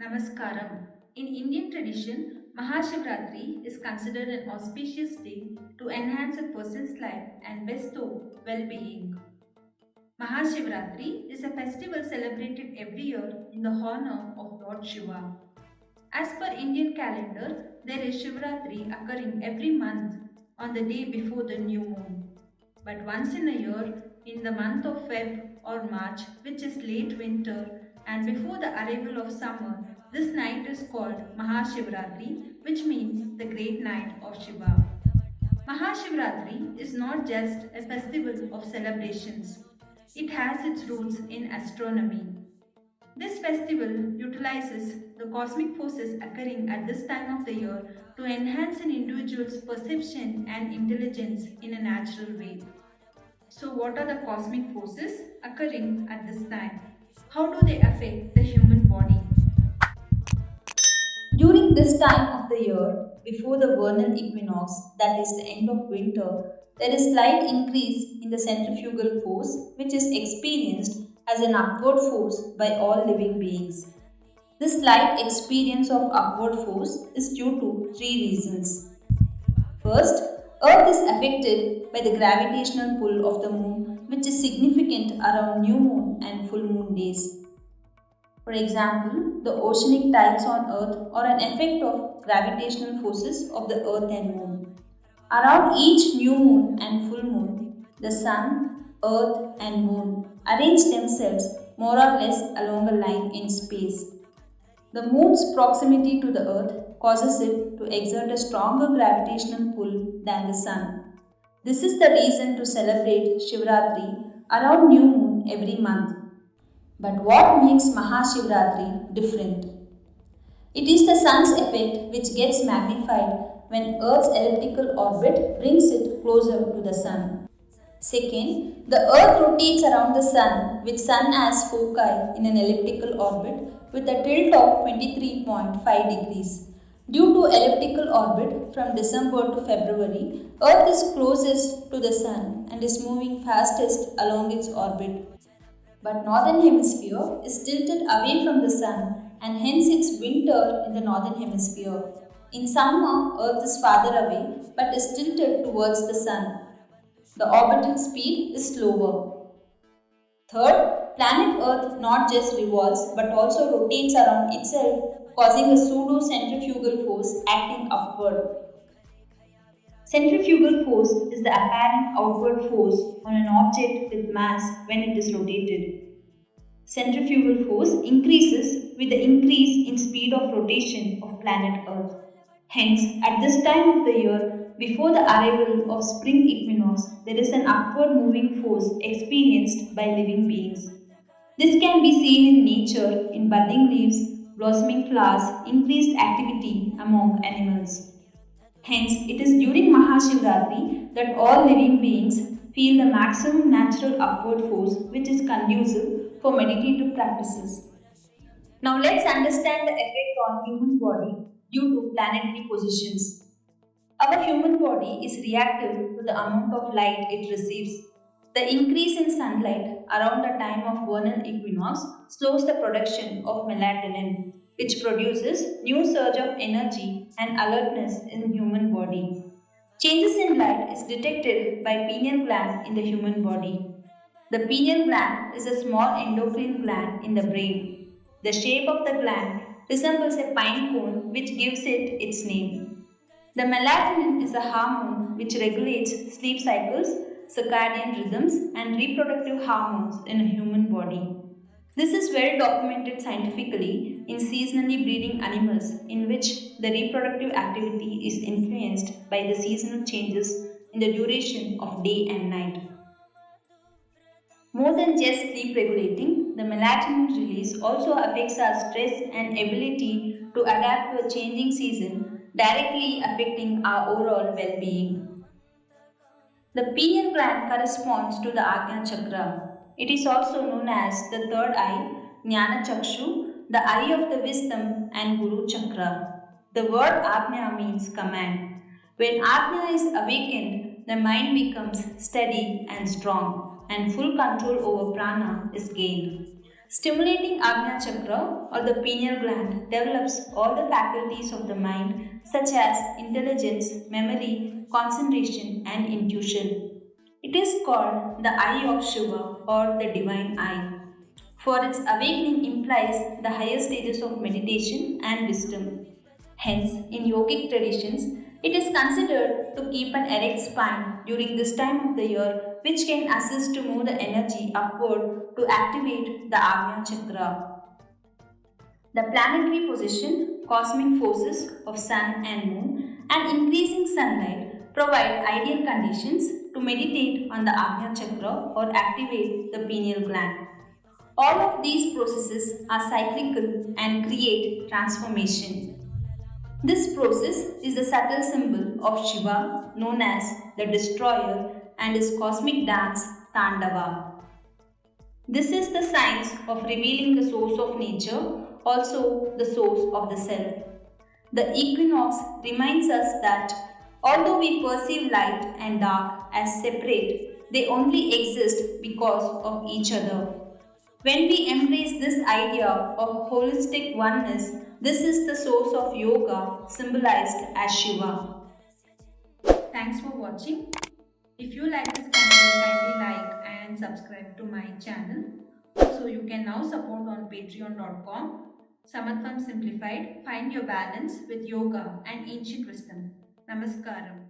Namaskaram. In Indian tradition, Maha Shivaratri is considered an auspicious day to enhance a person's life and bestow well-being. Maha Shivaratri is a festival celebrated every year in the honor of Lord Shiva. As per Indian calendar, there is Shivaratri occurring every month on the day before the new moon. But once in a year, in the month of Feb or March, which is late winter and before the arrival of summer, this night is called Maha Shivaratri, which means the Great Night of Shiva. Maha Shivaratri is not just a festival of celebrations, it has its roots in astronomy. This festival utilizes the cosmic forces occurring at this time of the year to enhance an individual's perception and intelligence in a natural way. So, what are the cosmic forces occurring at this time? How do they affect the human body? During this time of the year, before the vernal equinox, that is the end of winter, there is slight increase in the centrifugal force which is experienced as an upward force by all living beings. This slight experience of upward force is due to three reasons. First, Earth is affected by the gravitational pull of the moon, which is significant around new moon and full moon days. For example, the oceanic tides on Earth are an effect of gravitational forces of the Earth and Moon. Around each new moon and full moon, the Sun, Earth, and Moon arrange themselves more or less along a line in space. The Moon's proximity to the Earth causes it to exert a stronger gravitational pull than the Sun. This is the reason to celebrate Shivaratri around new moon every month. But what makes MahaShivaratri different? It is the sun's effect which gets magnified when Earth's elliptical orbit brings it closer to the sun. Second, the Earth rotates around the sun with sun as foci in an elliptical orbit with a tilt of 23.5 degrees. Due to elliptical orbit from December to February, Earth is closest to the sun and is moving fastest along its orbit. But northern hemisphere is tilted away from the sun and hence it's winter in the northern hemisphere. In summer, Earth is farther away but is tilted towards the sun. The orbital speed is slower. Third, planet Earth not just revolves but also rotates around itself, causing a pseudo centrifugal force acting upward. Centrifugal force is the apparent outward force on an object with mass when it is rotated. Centrifugal force increases with the increase in speed of rotation of planet Earth. Hence, at this time of the year, before the arrival of spring equinox, there is an upward moving force experienced by living beings. This can be seen in nature in budding leaves, blossoming flowers, increased activity among animals. Hence, it is during MahaShivaratri that all living beings feel the maximum natural upward force which is conducive for meditative practices. Now, let's understand the effect on human body due to planetary positions. Our human body is reactive to the amount of light it receives. The increase in sunlight around the time of vernal equinox slows the production of melatonin, which produces new surge of energy and alertness in human body. Changes in light is detected by pineal gland in the human body. The pineal gland is a small endocrine gland in the brain. The shape of the gland resembles a pine cone which gives it its name. The melatonin is a hormone which regulates sleep cycles, circadian rhythms, and reproductive hormones in a human body. This is well documented scientifically in seasonally breeding animals, in which the reproductive activity is influenced by the seasonal changes in the duration of day and night. More than just sleep regulating, the melatonin release also affects our stress and ability to adapt to a changing season, directly affecting our overall well being. The pineal gland corresponds to the Ajna chakra. It is also known as the third eye, Jnana Chakshu, the eye of the wisdom, and Guru chakra. The word Ajna means command. When Ajna is awakened, the mind becomes steady and strong, and full control over prana is gained. Stimulating Agnya Chakra or the pineal gland develops all the faculties of the mind such as intelligence, memory, concentration, and intuition. It is called the eye of Shiva or the divine eye, for its awakening implies the higher stages of meditation and wisdom. Hence, in yogic traditions, it is considered to keep an erect spine during this time of the year, which can assist to move the energy upward to activate the Agnya Chakra. The planetary position, cosmic forces of sun and moon, and increasing sunlight provide ideal conditions to meditate on the Agnya Chakra or activate the pineal gland. All of these processes are cyclical and create transformation. This process is the subtle symbol of Shiva, known as the destroyer, and his cosmic dance, Tandava. This is the science of revealing the source of nature, also the source of the self. The equinox reminds us that although we perceive light and dark as separate, they only exist because of each other. When we embrace this idea of holistic oneness, this is the source of yoga symbolized as Shiva. Thanks for watching. If you like this content, kindly like and subscribe to my channel. Also, you can now support on patreon.com. Samatvam Simplified. Find your balance with yoga and ancient wisdom. Namaskaram.